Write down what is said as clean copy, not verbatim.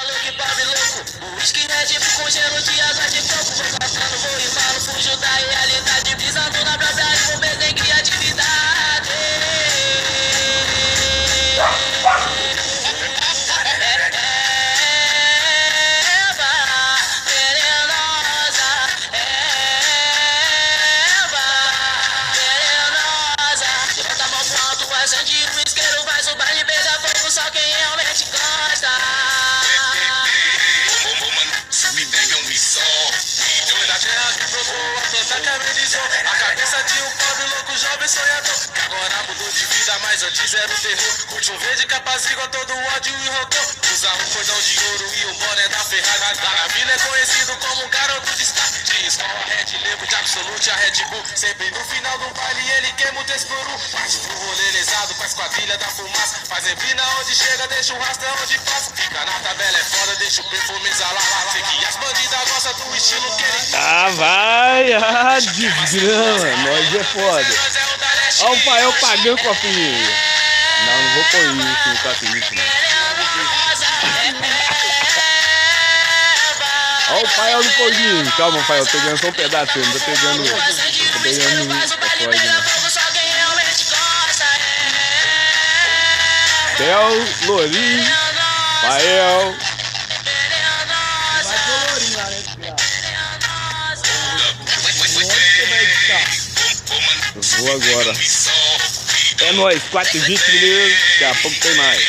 louco e pobre louco. O whisky é tipo com gelo de água de coco. Vou passando, vou rimando, fujo da realidade. Brisando na própria rima, em criatividade. Acende o isqueiro, faz o baile, pega fogo, só quem realmente gosta. Me pega um missão. Eu da terra que provou, a planta que amenizou. A cabeça de um pobre louco jovem sonhador. Que agora mudou de vida, mas antes era o terror. Curte um verde que apazigua todo o ódio e rancor. Usa um cordão de ouro e um boné da Ferrari. Lá na vila é conhecido como um garoto de destaque. De escola Red, lembro de Absolute a Red Bull. Sempre no final do baile ele queima o Tescoru. Parte pro rolê lesado com a esquadrilha da fumaça. Faz neblina onde chega, deixa o rastro onde passa. Fica na tabela, é foda, deixa o perfume exalar. Sei que as bandidas gostam do estilo que ele... Ah, vai! Ah, desgrama! Nós é foda! Olha o pai, eu pagando com a filha! Não, não vou pôr isso, não faço isso, não. Olha o pai no foguinho! Calma, pai, eu tô pegando só um pedaço, eu não tô pegando... Tô pegando muito, tá foda, né? Theo, Lorim, Pael... Eu vou agora. É nóis, 4h20 minutos, daqui a pouco tem mais.